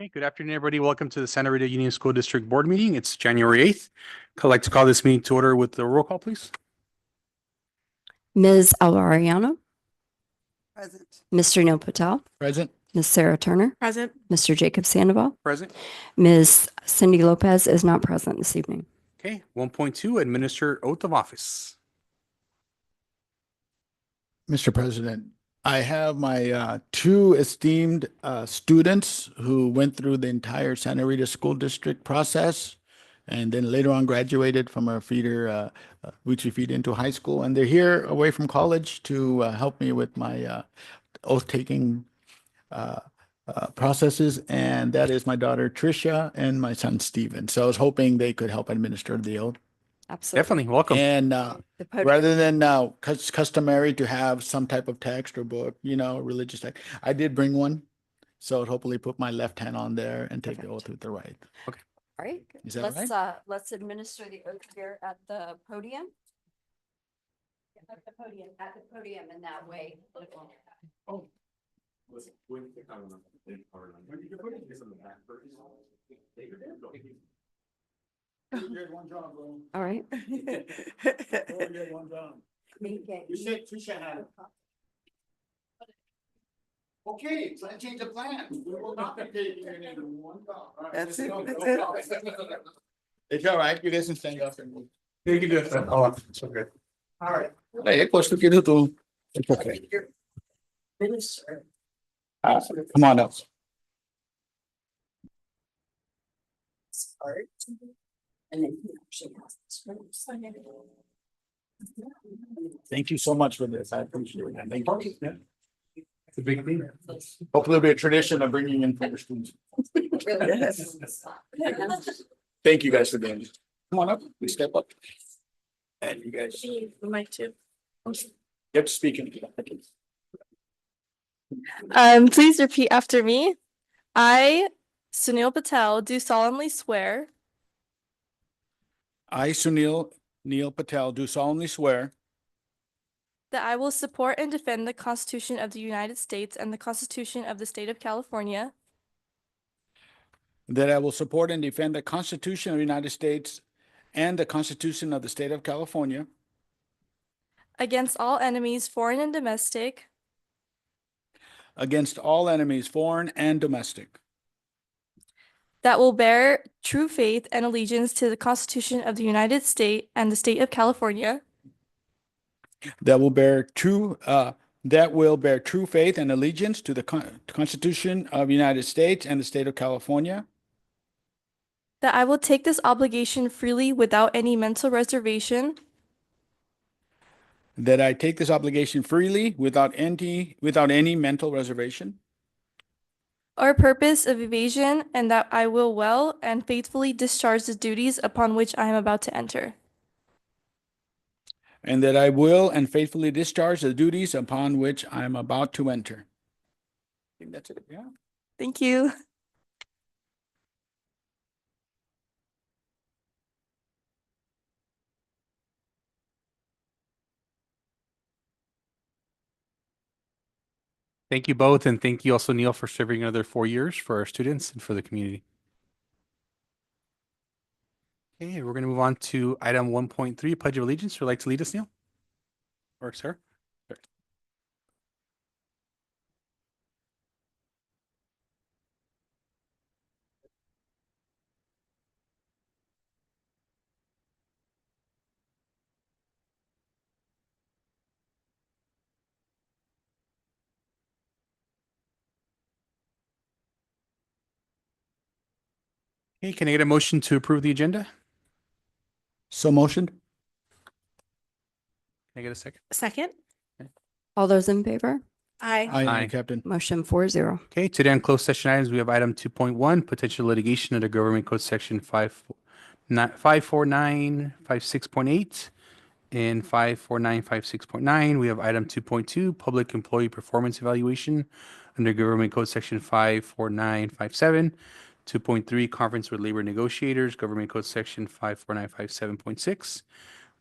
Hey, good afternoon, everybody. Welcome to the Santa Rita Union School District Board meeting. It's January 8th. I'd like to call this meeting to order with the roll call, please. Ms. Alvariano, Present. Mr. Neil Patel, Present. Ms. Sarah Turner, Present. Mr. Jacob Sandoval, Present. Ms. Cindy Lopez is not present this evening. Okay, 1.2, administer oath of office. Mr. President, I have my two esteemed students who went through the entire Santa Rita School District process and then later on graduated from our feeder, which we feed into high school. And they're here away from college to help me with my oath-taking processes. And that is my daughter, Tricia, and my son, Steven. So I was hoping they could help administer the oath. Absolutely. Definitely, welcome. And The podium. rather than customary to have some type of text or book, religious text, I did bring one. So I'd hopefully put my left hand on there and take the Perfect. oath with the right. All right. Is that Let's administer the oath here at the podium. At the podium in that way. All right. You said Tricia had it. Okay, so I changed the plan. We will not be taking it in one go. All right, That's let's it, go. that's it. It's all right. You guys can stand up and move. You can do it. Oh, it's so good. All right. Hey, pues tú quieres tú. It's okay. Minister. Come on up. Start. And then he actually has this room. Sign it. Thank you so much for this. I appreciate it. Thank you. It's a big thing. Hopefully it'll be a tradition of bringing in former students. Yes. Thank you guys for being here. Come on up, please step up. And you guys, you Mike too. have to speak in. Please repeat after me. I, Sunil Patel, do solemnly swear I, Sunil Neil Patel, do solemnly swear that I will support and defend the Constitution of the United States and the Constitution of the State of California that I will support and defend the Constitution of the United States and the Constitution of the State of California against all enemies, foreign and domestic, against all enemies, foreign and domestic, that will bear true faith and allegiance to the Constitution of the United States and the State of California, that will bear true faith and allegiance to the Constitution of the United States and the State of California, that I will take this obligation freely without any mental reservation that I take this obligation freely without any mental reservation or purpose of evasion, and that I will well and faithfully discharge the duties upon which I am about to enter. and that I will and faithfully discharge the duties upon which I am about to enter. I think that's it, yeah. Thank you. Thank you both, and thank you also, Neil, for serving another 4 years for our students and for the community. Okay, we're going to move on to item 1.3, Pledge of Allegiance. Would you like to lead us, Neil? Or Sarah? Sure. Okay, can I get a motion to approve the agenda? So motioned? Can I get a second? Second? All those in favor? Aye. Aye. Captain. Motion 4-0. Okay, today on closed session items, we have item 2.1, potential litigation under Government Code Section 54956.8 and 54956.9. We have item 2.2, public employee performance evaluation under Government Code Section 54957. 2.3, conference with labor negotiators, Government Code Section 54957.6.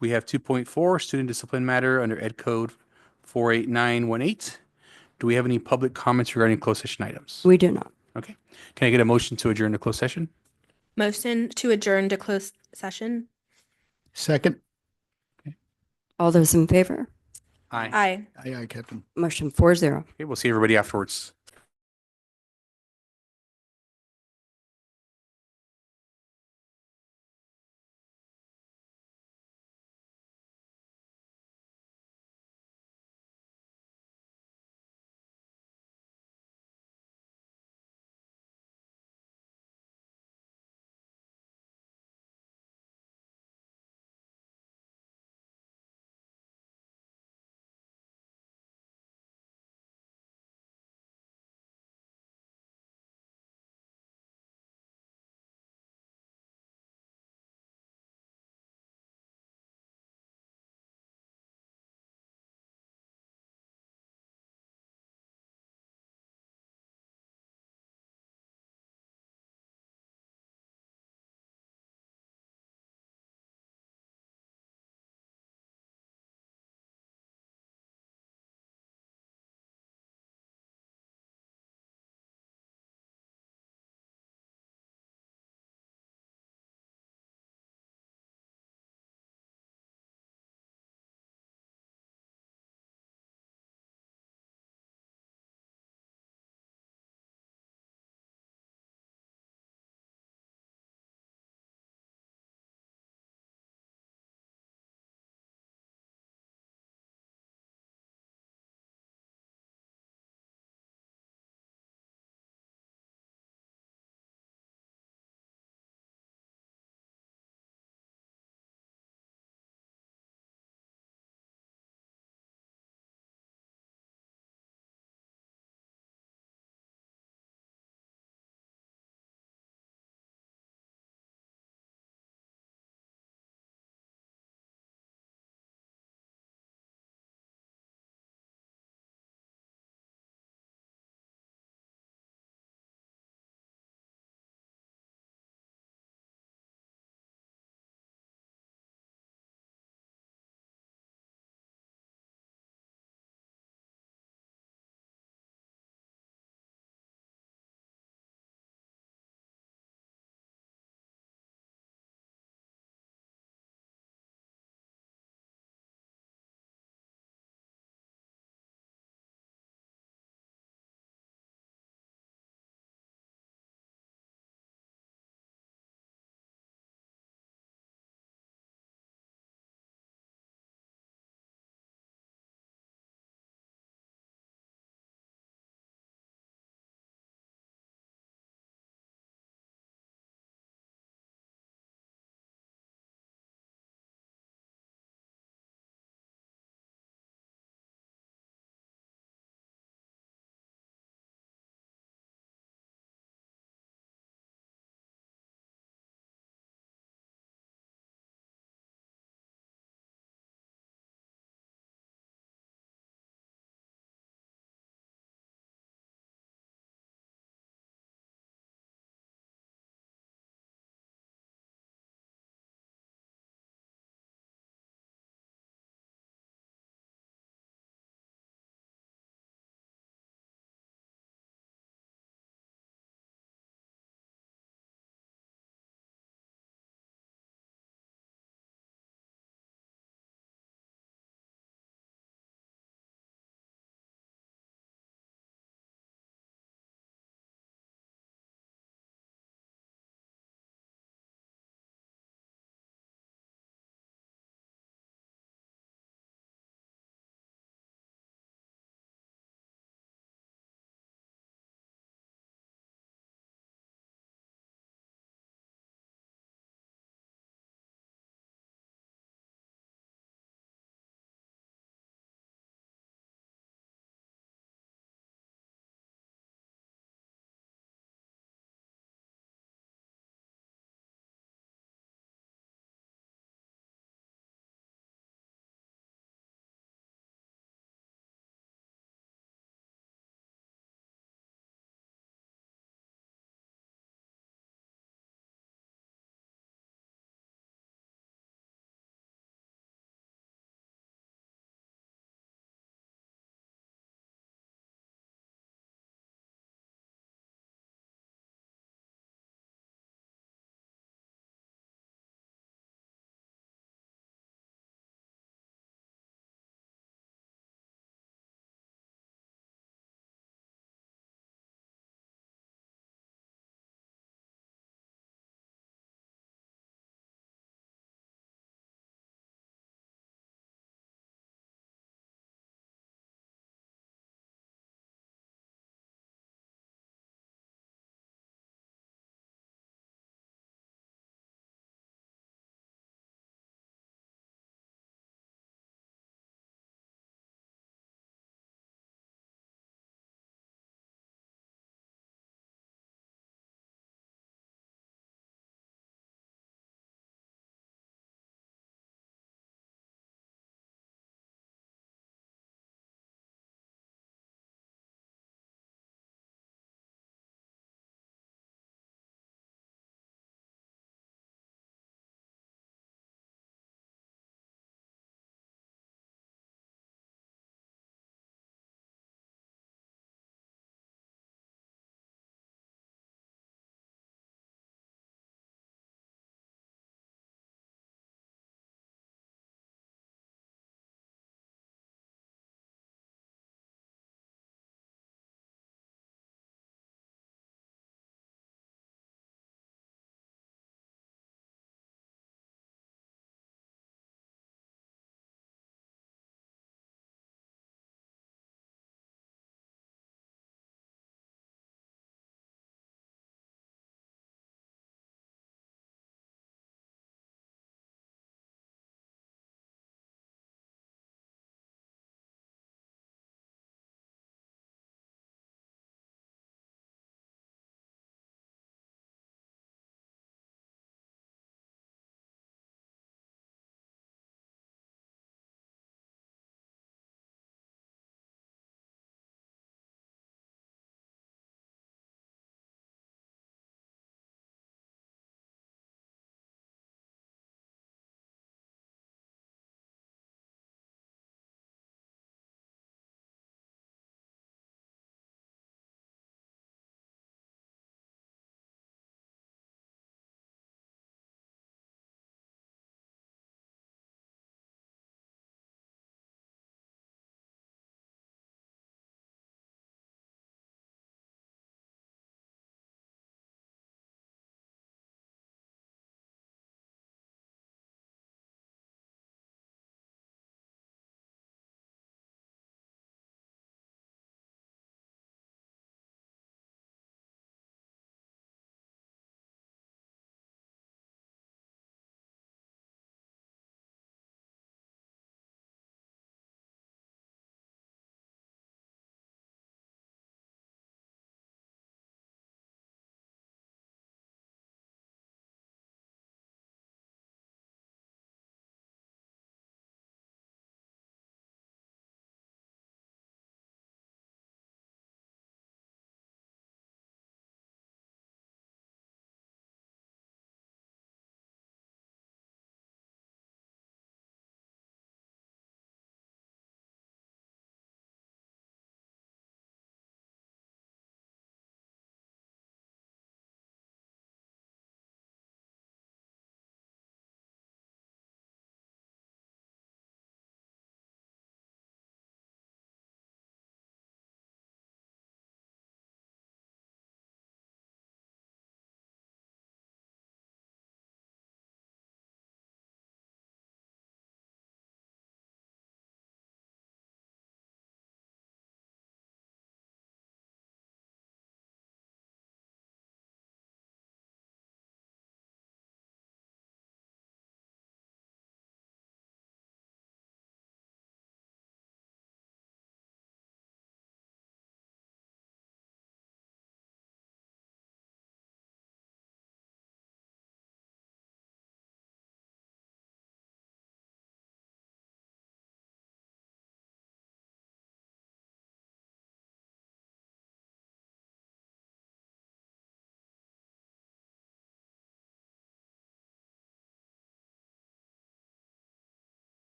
We have 2.4, student discipline matter under Ed Code 48918. Do we have any public comments regarding closed session items? We do not. Okay. Can I get a motion to adjourn to closed session? Motion to adjourn to closed session. Second. All those in favor? Aye. Aye. Aye, Captain. Motion 4-0. Okay, we'll see everybody afterwards.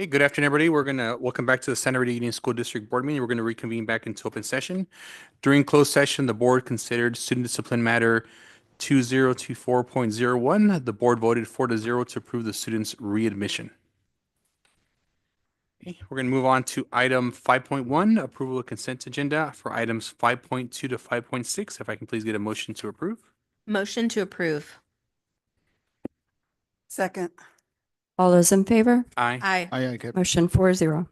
Hey, good afternoon, everybody. Welcome back to the Santa Rita Union School District Board meeting. We're going to reconvene back into open session. During closed session, the board considered student discipline matter 2024.01. The board voted 4-0 to approve the student's readmission. Okay, we're going to move on to item 5.1, approval of consent agenda for items 5.2 to 5.6. If I can please get a motion to approve. Motion to approve. Second. All those in favor? Aye. Aye. Aye, Captain. Motion 4-0.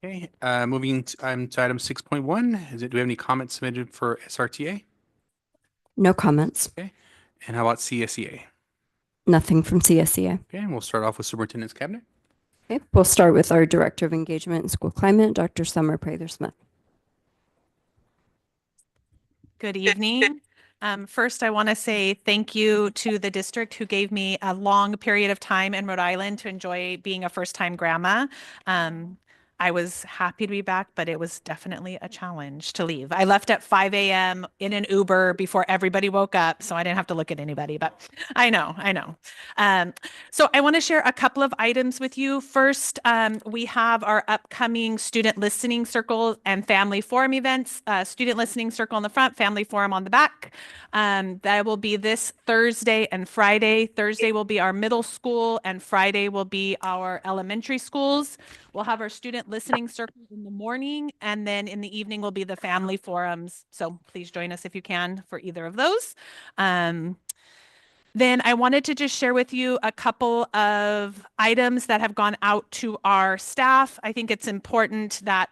Okay, moving to item 6.1. Do we have any comments submitted for SRTA? No comments. And how about CSEA? Nothing from CSEA. Okay, and we'll start off with Superintendent's Cabinet. Okay, we'll start with our Director of Engagement and School Climate, Dr. Summer Prather-Smith. Good evening. First, I want to say thank you to the district who gave me a long period of time in Rhode Island to enjoy being a first-time grandma. I was happy to be back, but it was definitely a challenge to leave. I left at 5 a.m. in an Uber before everybody woke up, so I didn't have to look at anybody, but I know. So I want to share a couple of items with you. First, we have our upcoming student listening circle and family forum events. Student listening circle on the front, family forum on the back. That will be this Thursday and Friday. Thursday will be our middle school and Friday will be our elementary schools. We'll have our student listening circle in the morning, and then in the evening will be the family forums. So please join us if you can for either of those. Then I wanted to just share with you a couple of items that have gone out to our staff. I think it's important that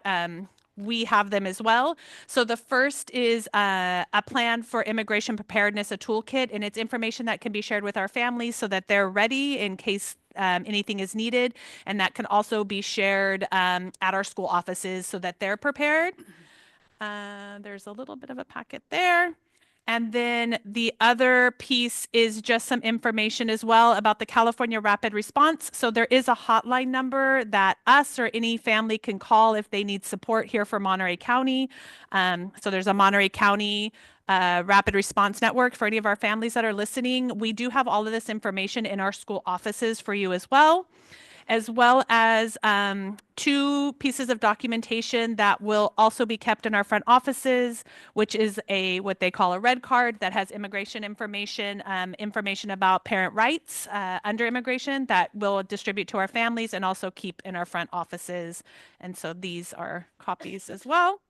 we have them as well. So the first is a plan for immigration preparedness, a toolkit, and it's information that can be shared with our families so that they're ready in case anything is needed. And that can also be shared at our school offices so that they're prepared. There's a little bit of a packet there. And then the other piece is just some information as well about the California Rapid Response. So there is a hotline number that us or any family can call if they need support here for Monterey County. So there's a Monterey County Rapid Response Network for any of our families that are listening. We do have all of this information in our school offices for you as well as 2 pieces of documentation that will also be kept in our front offices, which is what they call a red card that has immigration information, information about parent rights under immigration that we'll distribute to our families and also keep in our front offices. And so these are copies as well.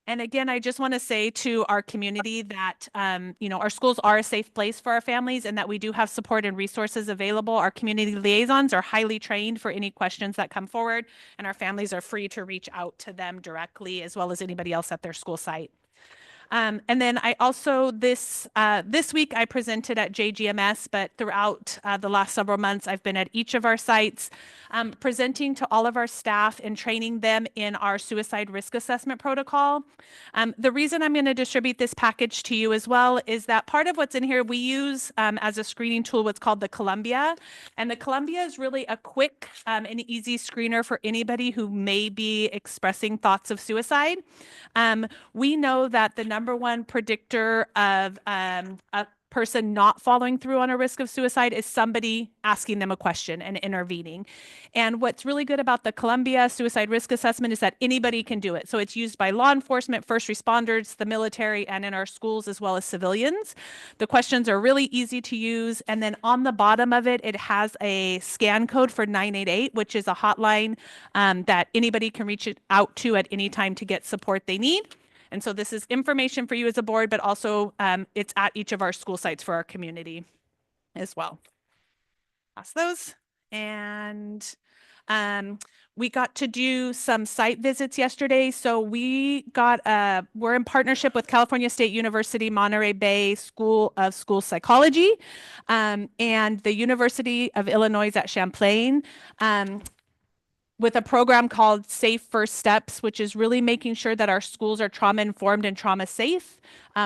And again, I just want to say to our community that, our schools are a safe place for our families and that we do have support and resources available. Our community liaisons are highly trained for any questions that come forward, and our families are free to reach out to them directly as well as anybody else at their school site. And then I also this week I presented at JGMS, but throughout the last several months, I've been at each of our sites presenting to all of our staff and training them in our suicide risk assessment protocol. The reason I'm going to distribute this package to you as well is that part of what's in here we use as a screening tool what's called the Columbia. And the Columbia is really a quick and easy screener for anybody who may be expressing thoughts of suicide. We know that the number one predictor of a person not following through on a risk of suicide is somebody asking them a question and intervening. And what's really good about the Columbia Suicide Risk Assessment is that anybody can do it. So it's used by law enforcement, first responders, the military, and in our schools as well as civilians. The questions are really easy to use. And then on the bottom of it, it has a scan code for 988, which is a hotline that anybody can reach out to at any time to get support they need. And so this is information for you as a board, but also it's at each of our school sites for our community as well. Pass those. And we got to do some site visits yesterday. So we're in partnership with California State University, Monterey Bay School of School Psychology, and the University of Illinois at Champlain. With a program called Safe First Steps, which is really making sure that our schools are trauma informed and trauma safe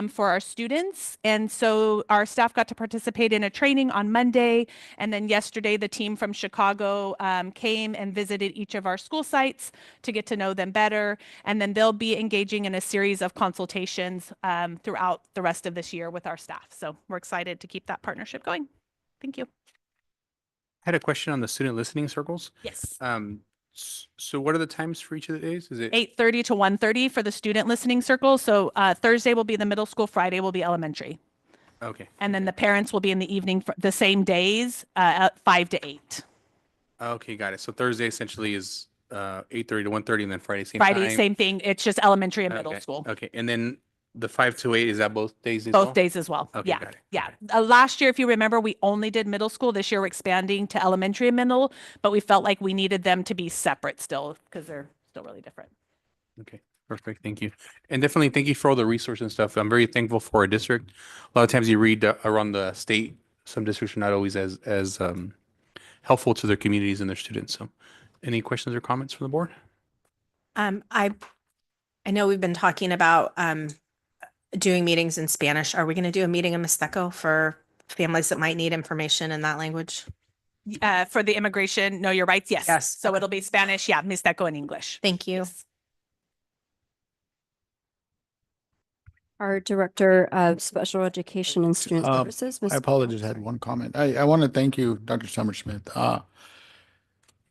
for our students. And so our staff got to participate in a training on Monday. And then yesterday, the team from Chicago came and visited each of our school sites to get to know them better. And then they'll be engaging in a series of consultations throughout the rest of this year with our staff. So we're excited to keep that partnership going. Thank you. had a question on the student listening circles. Yes. So what are the times for each of the days? Is it? 8:30 to 1:30 for the student listening circle. So Thursday will be the middle school, Friday will be elementary. Okay. And then okay. the parents will be in the evening for the same days, at 5 to 8. Okay, got it. So Thursday essentially is 8:30 to 1:30, and then Friday same Friday, time. same thing. It's just elementary and middle Okay. school. Okay, and then the 5 to 8, is that both days as Both well? days as well. Okay, Yeah. got it. Yeah. Okay. Last year, if you remember, we only did middle school. This year, we're expanding to elementary and middle, but we felt like we needed them to be separate still because they're still really different. Okay, perfect. Thank you. And definitely thank you for all the resources and stuff. I'm very thankful for our district. A lot of times you read around the state, some districts are not always as helpful to their communities and their students. So any questions or comments from the board? I know we've been talking about doing meetings in Spanish. Are we going to do a meeting in Mixteco for families that might need information in that language? For the immigration, know your rights. Yes. Yes. So Okay. it'll be Spanish. Yeah. Mixteco and English. Thank you. Yes. Our Director of Special Education and Student Services, Ms. I apologize, I had one comment. I want to thank you, Dr. Summersmith.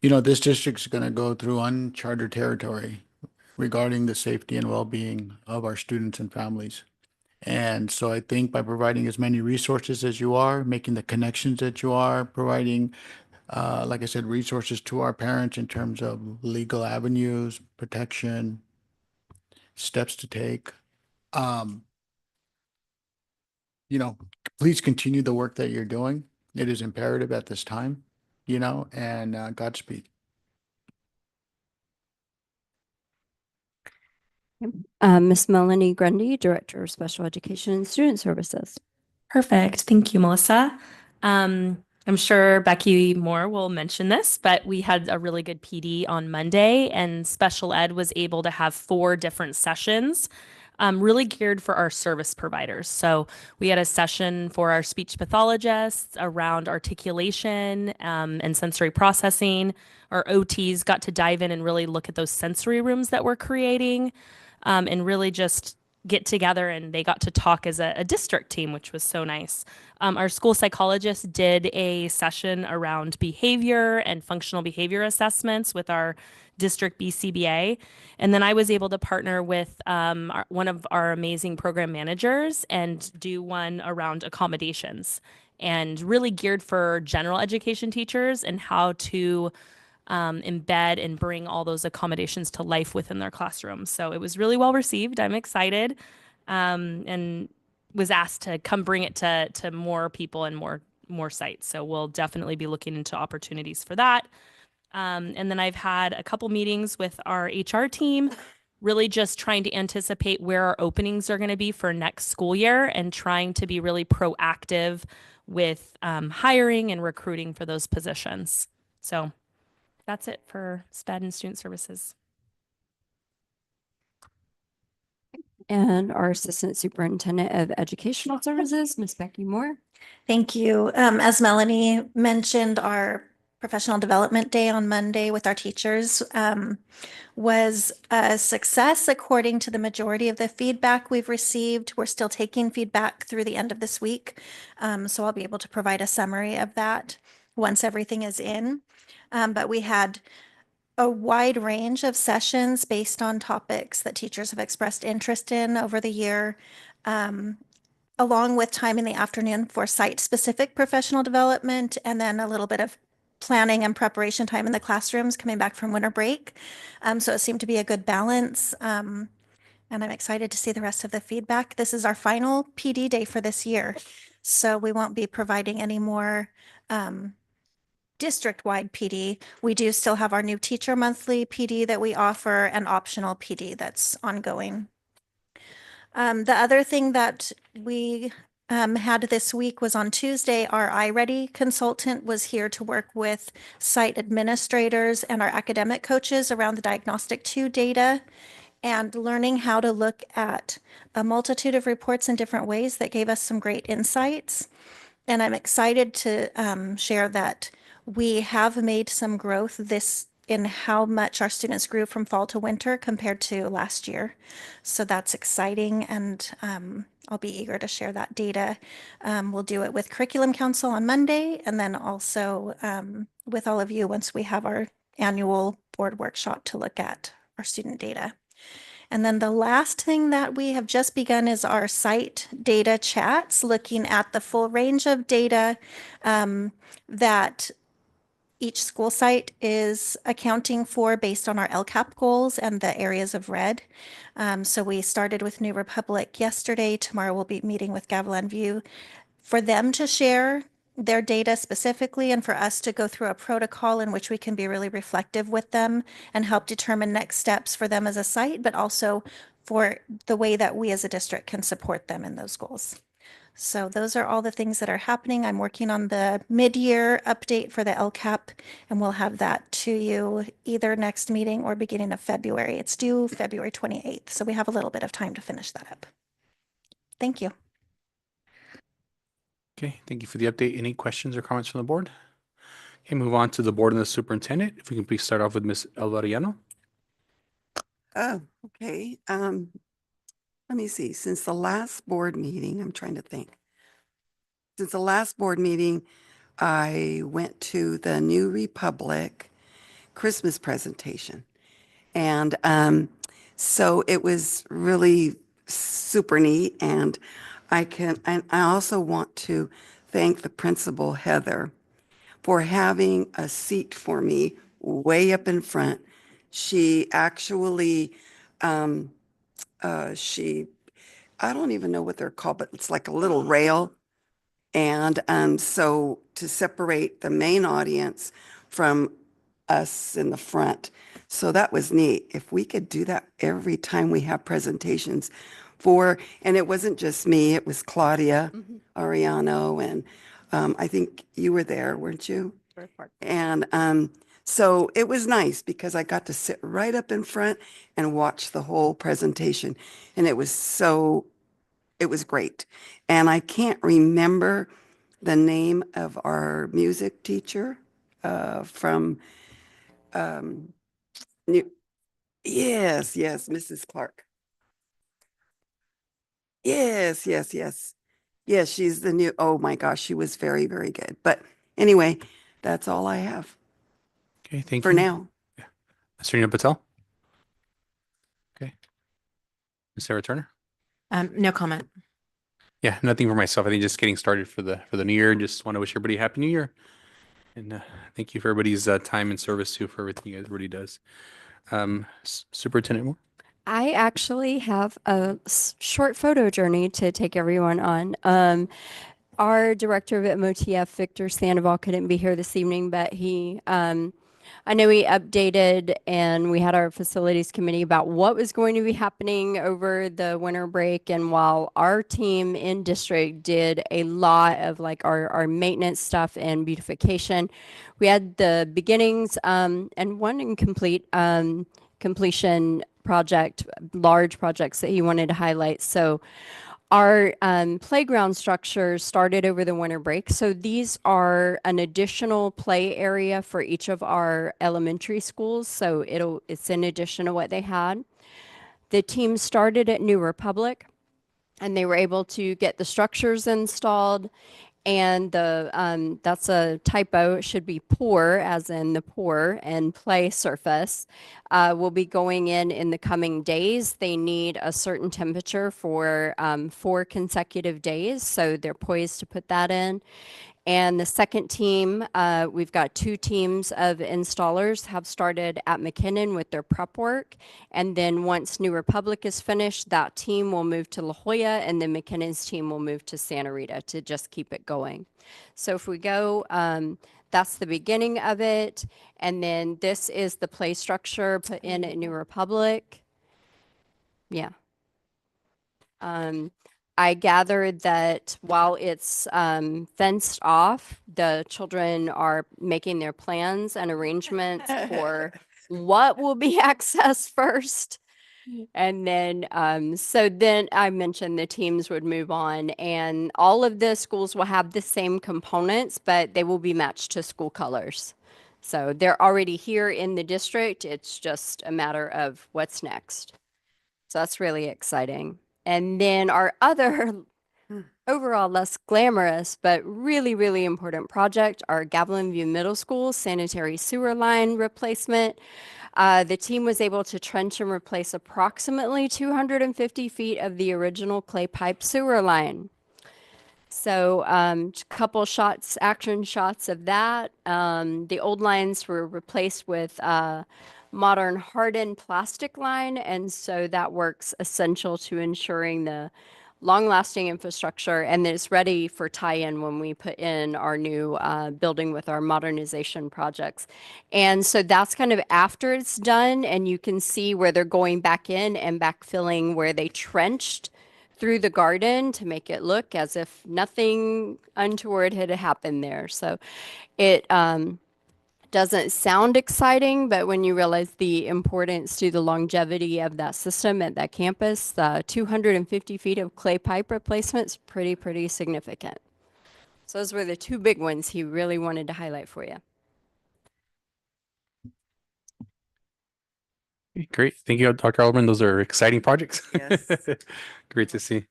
This district's going to go through uncharted territory regarding the safety and well-being of our students and families. And so I think by providing as many resources as you are, making the connections that you are, providing, like I said, resources to our parents in terms of legal avenues, protection, steps to take. Please continue the work that you're doing. It is imperative at this time, and Godspeed. Ms. Melanie Grundy, Director of Special Education and Student Services. Perfect. Thank you, Melissa. I'm sure Becky Moore will mention this, but we had a really good PD on Monday, and special ed was able to have 4 different sessions, really geared for our service providers. So we had a session for our speech pathologists around articulation and sensory processing. Our OTs got to dive in and really look at those sensory rooms that we're creating, and really just get together, and they got to talk as a district team, which was so nice. Our school psychologist did a session around behavior and functional behavior assessments with our district BCBA. And then I was able to partner with one of our amazing program managers and do one around accommodations, and really geared for general education teachers and how to embed and bring all those accommodations to life within their classrooms. So it was really well received. I'm excited, and was asked to come bring it to more people and more sites. So we'll definitely be looking into opportunities for that. And then I've had a couple meetings with our HR team, really just trying to anticipate where our openings are going to be for next school year and trying to be really proactive with hiring and recruiting for those positions. So that's it for SPED and student services. And our Assistant Superintendent of Educational Services, Ms. Becky Moore. Thank you. As Melanie mentioned, our professional development day on Monday with our teachers was a success according to the majority of the feedback we've received. We're still taking feedback through the end of this week, so I'll be able to provide a summary of that once everything is in. But we had a wide range of sessions based on topics that teachers have expressed interest in over the year, along with time in the afternoon for site-specific professional development, and then a little bit of planning and preparation time in the classrooms coming back from winter break. So it seemed to be a good balance. And I'm excited to see the rest of the feedback. This is our final PD day for this year, so we won't be providing any more district-wide PD. We do still have our new teacher monthly PD that we offer, and optional PD that's ongoing. The other thing that we had this week was on Tuesday, our iReady consultant was here to work with site administrators and our academic coaches around the Diagnostic 2 data and learning how to look at a multitude of reports in different ways that gave us some great insights. And I'm excited to share that we have made some growth this in how much our students grew from fall to winter compared to last year. So that's exciting, and I'll be eager to share that data. We'll do it with Curriculum Council on Monday, and then also with all of you once we have our annual board workshop to look at our student data. And then the last thing that we have just begun is our site data chats, looking at the full range of data that each school site is accounting for based on our LCAP goals and the areas of red. So we started with New Republic yesterday. Tomorrow we'll be meeting with Gavilan View for them to share their data specifically, and for us to go through a protocol in which we can be really reflective with them and help determine next steps for them as a site, but also for the way that we as a district can support them in those goals. So those are all the things that are happening. I'm working on the mid-year update for the LCAP, and we'll have that to you either next meeting or beginning of February. It's due February 28th, so we have a little bit of time to finish that up. Thank you. Okay, thank you for the update. Any questions or comments from the board? Okay, move on to the board and the superintendent. If we can please start off with Ms. Alvariano. Oh, okay. Let me see. Since the last board meeting, I'm trying to think. Since the last board meeting, I went to the New Republic Christmas presentation. And so it was really super neat. And I also want to thank the principal, Heather, for having a seat for me way up in front. She actually, I don't even know what they're called, but it's like a little rail. And so to separate the main audience from us in the front. So that was neat. If we could do that every time we have presentations and it wasn't just me, it was Claudia Ariano, and I think you were there, weren't you? And so it was nice because I got to sit right up in front and watch the whole presentation. And it was great. And I can't remember the name of our music teacher from yes, Mrs. Clark. Yes. Yes, she's the new, oh my gosh, she was very, very good. But anyway, that's all I have Okay, thank for you. now. Ms. Rena Patel. Okay. Ms. Sarah Turner. No comment. Yeah, nothing for myself. I think just getting started for the new year. Just want to wish everybody a happy new year. And thank you for everybody's time and service too, for everything everybody does. Superintendent Moore. I actually have a short photo journey to take everyone on. Our director of MOTF, Victor Sandoval, couldn't be here this evening, but I know he updated, and we had our facilities committee about what was going to be happening over the winter break. And while our team in district did a lot of like our maintenance stuff and beautification, we had the beginnings and one incomplete completion project, large projects that he wanted to highlight. So our playground structure started over the winter break. So these are an additional play area for each of our elementary schools. So it's in addition to what they had. The team started at New Republic, and they were able to get the structures installed. And that's a typo. It should be pour, as in the pour, and play surface will be going in the coming days. They need a certain temperature for 4 consecutive days, so they're poised to put that in. And the second team, we've got 2 teams of installers have started at McKinnon with their prep work. And then once New Republic is finished, that team will move to La Jolla, and then McKinnon's team will move to Santa Rita to just keep it going. So if we go, that's the beginning of it. And then this is the play structure put in at New Republic. Yeah. I gathered that while it's fenced off, the children are making their plans and arrangements for what will be accessed first. And then, so then I mentioned the teams would move on, and all of the schools will have the same components, but they will be matched to school colors. So they're already here in the district. It's just a matter of what's next. So that's really exciting. And then our other overall less glamorous, but really, really important project, our Gavilan View Middle School sanitary sewer line replacement. The team was able to trench and replace approximately 250 feet of the original clay pipe sewer line. So, couple shots, action shots of that. The old lines were replaced with modern hardened plastic line, and so that works essential to ensuring the long-lasting infrastructure and it's ready for tie-in when we put in our new building with our modernization projects. And so that's kind of after it's done, and you can see where they're going back in and backfilling where they trenched through the garden to make it look as if nothing untoward had happened there. So it doesn't sound exciting, but when you realize the importance to the longevity of that system at that campus, the 250 feet of clay pipe replacements, pretty significant. So those were the two big ones he really wanted to highlight for you. Great. Thank you, Dr. Alderman. Those are exciting projects. Yes. Great to see.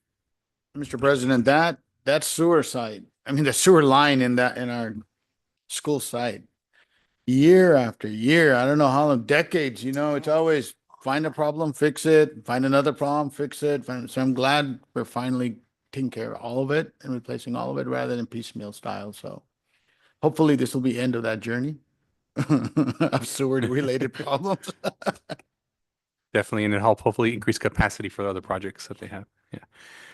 Mr. President, that sewer site, I mean, the sewer line in our school site, year after year, I don't know how long, decades, it's always find a problem, fix it, find another problem, fix it. So I'm glad we're finally taking care of all of it and replacing all of it rather than piecemeal style. So hopefully this will be end of that journey of sewer related problems. Definitely, and it'll help hopefully increase capacity for the other projects that they have. Yeah.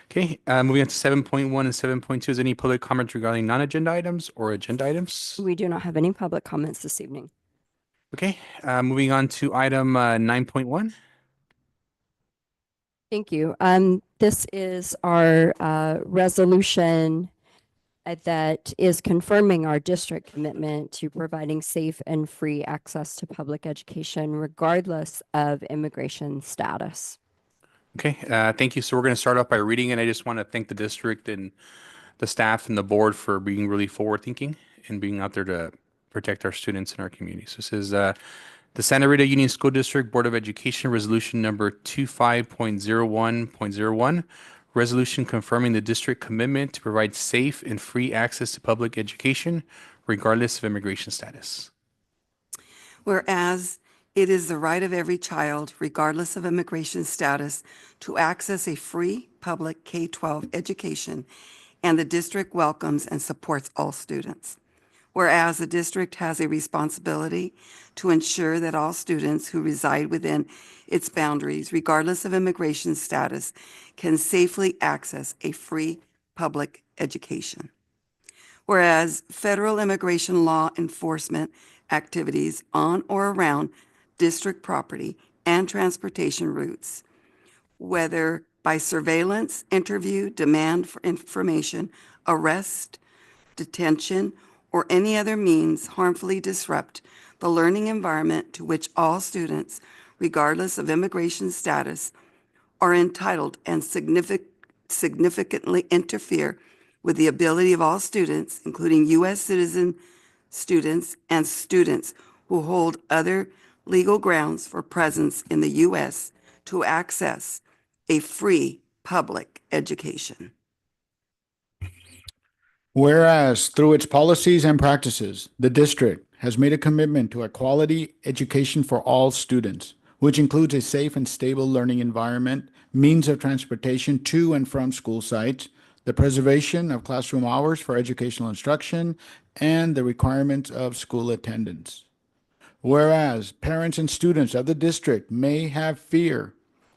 Okay, moving on to 7.1 and 7.2. Is any public comments regarding non-agenda items or agenda items? We do not have any public comments this evening. Okay, moving on to item 9.1. Thank you. This is our resolution that is confirming our district commitment to providing safe and free access to public education regardless of immigration status. Okay, thank you. So we're going to start off by reading it. I just want to thank the district and the staff and the board for being really forward thinking and being out there to protect our students and our community. So this is the Santa Rita Union School District Board of Education Resolution number 25.01.01, resolution confirming the district commitment to provide safe and free access to public education regardless of immigration status. Whereas it is the right of every child, regardless of immigration status, to access a free public K-12 education, and the district welcomes and supports all students. Whereas the district has a responsibility to ensure that all students who reside within its boundaries, regardless of immigration status, can safely access a free public education. Whereas federal immigration law enforcement activities on or around district property and transportation routes, whether by surveillance, interview, demand for information, arrest, detention, or any other means harmfully disrupt the learning environment to which all students, regardless of immigration status, are entitled and significantly interfere with the ability of all students, including U.S. citizen students and students who hold other legal grounds for presence in the U.S. to access a free public education. Whereas through its policies and practices, the district has made a commitment to a quality education for all students, which includes a safe and stable learning environment, means of transportation to and from school sites, the preservation of classroom hours for educational instruction, and the requirements of school attendance. Whereas parents and students of the district may have fear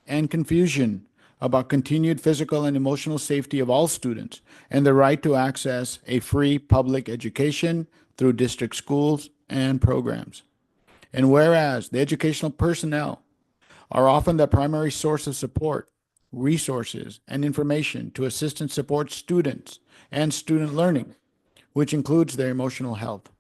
and confusion about continued physical and emotional safety of all students and the right to access a free public education through district schools and programs. And whereas the educational personnel are often the primary source of support, resources, and information to assist and support students and student learning, which includes their emotional health.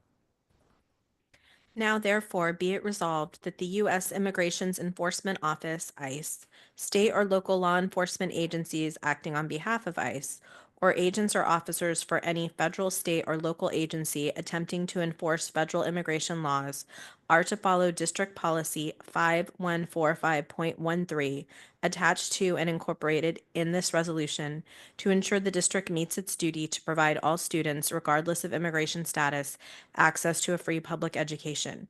Now, therefore, be it resolved that the U.S. Immigrations Enforcement Office, ICE, state or local law enforcement agencies acting on behalf of ICE, or agents or officers for any federal, state, or local agency attempting to enforce federal immigration laws are to follow District Policy 5145.13 attached to and incorporated in this resolution to ensure the district meets its duty to provide all students, regardless of immigration status, access to a free public education.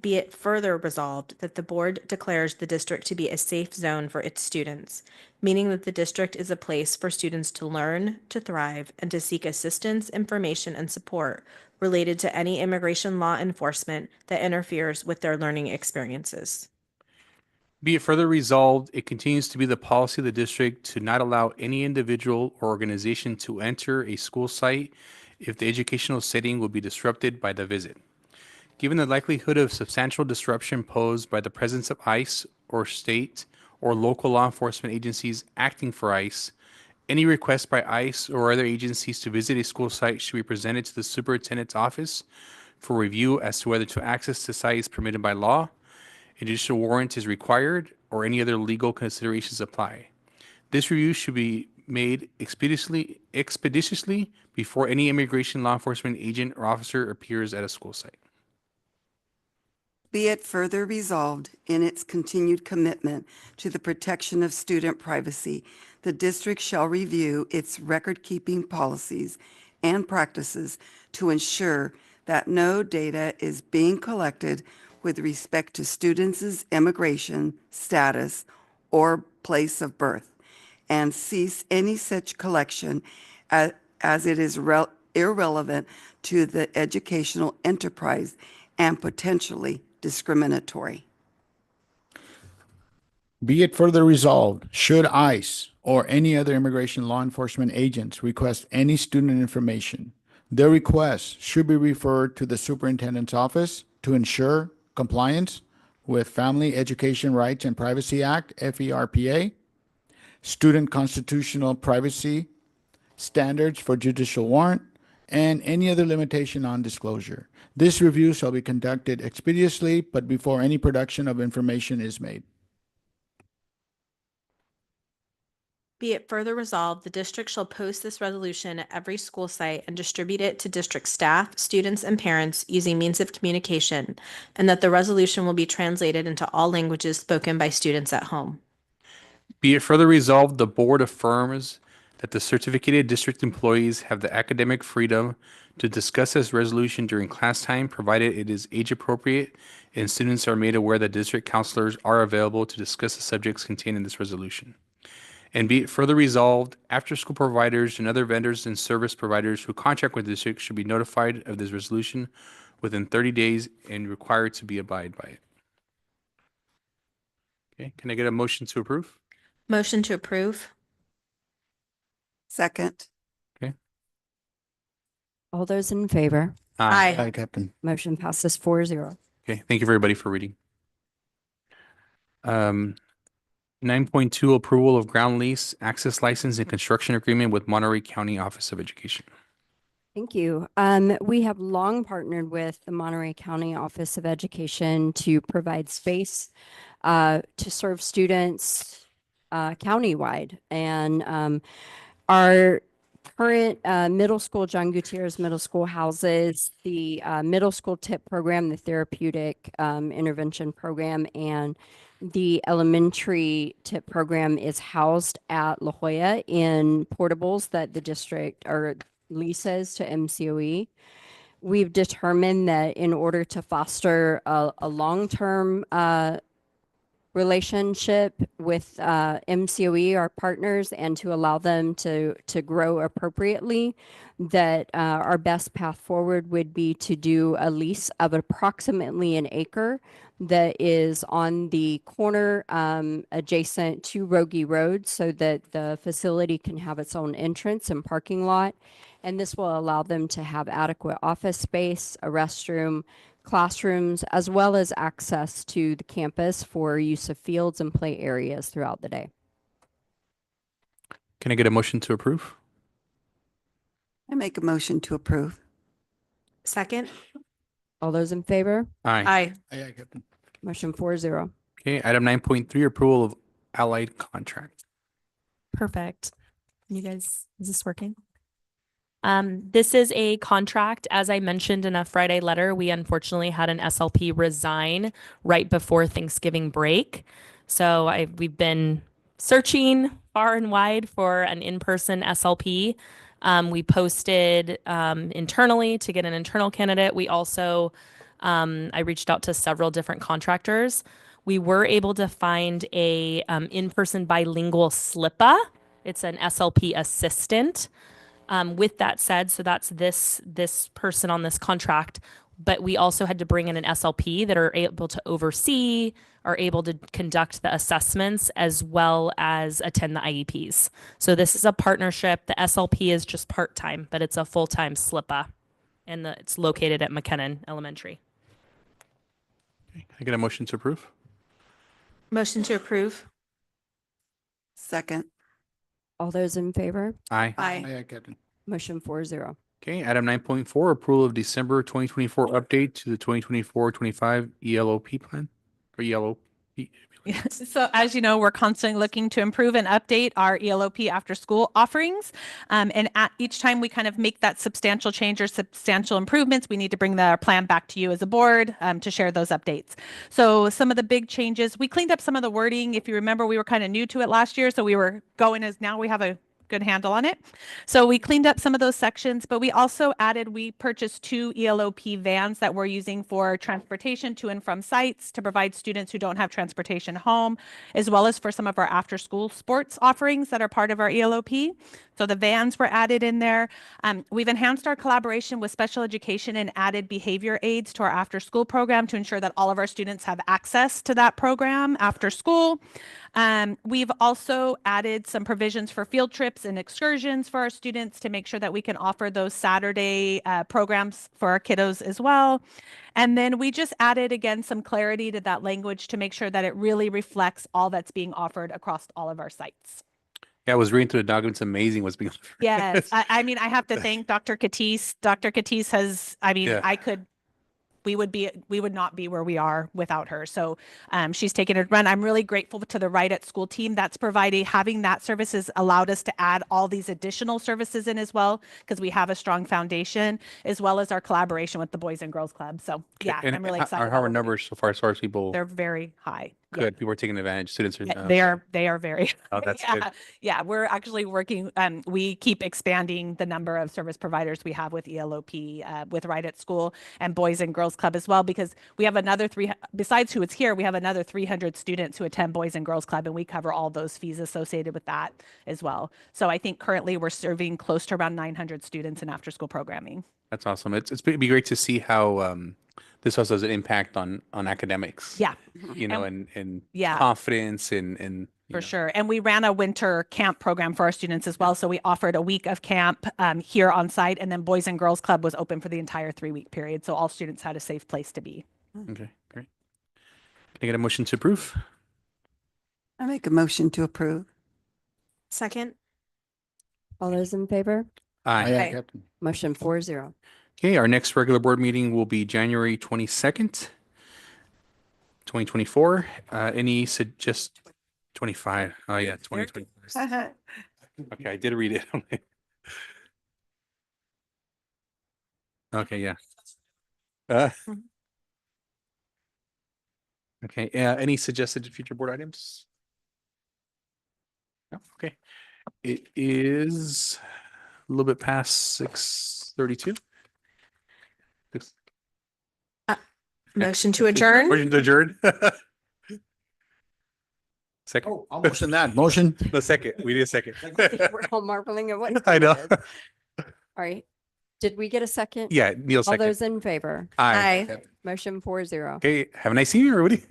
Be it further resolved that the board declares the district to be a safe zone for its students, meaning that the district is a place for students to learn, to thrive, and to seek assistance, information, and support related to any immigration law enforcement that interferes with their learning experiences. Be it further resolved, it continues to be the policy of the district to not allow any individual or organization to enter a school site if the educational setting will be disrupted by the visit. Given the likelihood of substantial disruption posed by the presence of ICE or state or local law enforcement agencies acting for ICE, any request by ICE or other agencies to visit a school site should be presented to the superintendent's office for review as to whether to access the site is permitted by law, a judicial warrant is required, or any other legal considerations apply. This review should be made expeditiously before any immigration law enforcement agent or officer appears at a school site. Be it further resolved in its continued commitment to the protection of student privacy, the district shall review its record-keeping policies and practices to ensure that no data is being collected with respect to students' immigration status or place of birth, and cease any such collection as it is irrelevant to the educational enterprise and potentially discriminatory. Be it further resolved, should ICE or any other immigration law enforcement agents request any student information, their request should be referred to the superintendent's office to ensure compliance with Family Education Rights and Privacy Act, FERPA, student constitutional privacy standards for judicial warrant, and any other limitation on disclosure. This review shall be conducted expeditiously, but before any production of information is made. Be it further resolved, the district shall post this resolution at every school site and distribute it to district staff, students, and parents using means of communication, and that the resolution will be translated into all languages spoken by students at home. Be it further resolved, the board affirms that the certificated district employees have the academic freedom to discuss this resolution during class time, provided it is age appropriate and students are made aware that district counselors are available to discuss the subjects contained in this resolution. And be it further resolved, after-school providers and other vendors and service providers who contract with the district should be notified of this resolution within 30 days and required to abide by it. Okay, can I get a motion to approve? Motion to approve. Second. All those in favor? Aye. Aye, Captain. Motion passes 4-0. Okay, thank you everybody for reading. 9.2 approval of ground lease, access license, and construction agreement with Monterey County Office of Education. Thank you. We have long partnered with the Monterey County Office of Education to provide space to serve students countywide. And our current middle school, John Gutierrez Middle School, houses the middle school TIP program, the therapeutic intervention program, and the elementary TIP program is housed at La Jolla in portables that the district or leases to MCOE. We've determined that in order to foster a long-term relationship with MCOE, our partners, and to allow them to grow appropriately, that our best path forward would be to do a lease of approximately an acre that is on the corner adjacent to Rogie Road so that the facility can have its own entrance and parking lot. And this will allow them to have adequate office space, a restroom, classrooms, as well as access to the campus for use of fields and play areas throughout the day. Can I get a motion to approve? I make a motion to approve. Second. All those in favor? Aye. Aye. Aye, aye, Captain. Motion 4-0. Okay, item 9.3, approval of allied contract. Perfect. You guys, is this working? This is a contract. As I mentioned in a Friday letter, we unfortunately had an SLP resign right before Thanksgiving break. So we've been searching far and wide for an in-person SLP. We posted internally to get an internal candidate. We also, I reached out to several different contractors. We were able to find a in-person bilingual SLPA. It's an SLP assistant. With that said, so that's this person on this contract, but we also had to bring in an SLP that are able to oversee, are able to conduct the assessments as well as attend the IEPs. So this is a partnership. The SLP is just part-time, but it's a full-time SLPA, and it's located at McKinnon Elementary. Can I get a motion to approve? Motion to approve. Second. All those in favor? Aye. Aye. Aye, Captain. Motion 4-0. Okay, item 9.4, approval of December 2024 update to the 2024-25 ELOP plan or ELOP. Yes. So as you know, we're constantly looking to improve and update our ELOP after school offerings. And at each time we kind of make that substantial change or substantial improvements, we need to bring the plan back to you as a board to share those updates. So some of the big changes, we cleaned up some of the wording. If you remember, we were kind of new to it last year. So we were going as now we have a good handle on it. So we cleaned up some of those sections, but we also we purchased 2 ELOP vans that we're using for transportation to and from sites to provide students who don't have transportation home, as well as for some of our after school sports offerings that are part of our ELOP. So the vans were added in there. We've enhanced our collaboration with special education and added behavior aids to our after school program to ensure that all of our students have access to that program after school. We've also added some provisions for field trips and excursions for our students to make sure that we can offer those Saturday programs for our kiddos as well. And then we just added, again, some clarity to that language to make sure that it really reflects all that's being offered across all of our sites. Yeah, I was reading through the document. It's amazing what's being offered. Yes. I mean, I have to thank Dr. Katis. Dr. Katis has, I mean, Yeah. we would not be where we are without her. So she's taken a run. I'm really grateful to the Right at School team that's having that services allowed us to add all these additional services in as well, because we have a strong foundation, as well as our collaboration with the Boys and Girls Club. So yeah, And I'm really how excited. are our numbers so far as people? They're very high. Good. People are taking advantage. Students are. Yeah, they are very. Oh, that's yeah, good. yeah. We're actually working. We keep expanding the number of service providers we have with ELOP, with Right at School and Boys and Girls Club as well, because we have another besides who is here, we have another 300 students who attend Boys and Girls Club, and we cover all those fees associated with that as well. So I think currently we're serving close to around 900 students in after school programming. That's awesome. It'd be great to see how this also has an impact on academics. Yeah. You know, and yeah. confidence and For sure. And we ran a winter camp program for our students as well. So we offered a week of camp here on site, and then Boys and Girls Club was open for the entire 3-week period. So all students had a safe place to be. Okay, great. Can I get a motion to approve? I make a motion to approve. Second. All those in favor? Aye. Aye, Captain. Motion 4-0. Okay, our next regular board meeting will be January 22nd, 2024. Any 25? Oh yeah, 2025. Okay, I did read it. Okay, yeah. Okay, any suggested future board items? No? Okay. It is a little bit past 6:32. Motion to adjourn. Motion to adjourn. Second. Oh, I'll motion that. Motion. No, second. We need a second. We're all marveling at what. I know. it is. All right. Did we get a second? Yeah, Neil All second. those in favor? Aye. Aye. Motion 4-0. Okay, have a nice evening, everybody.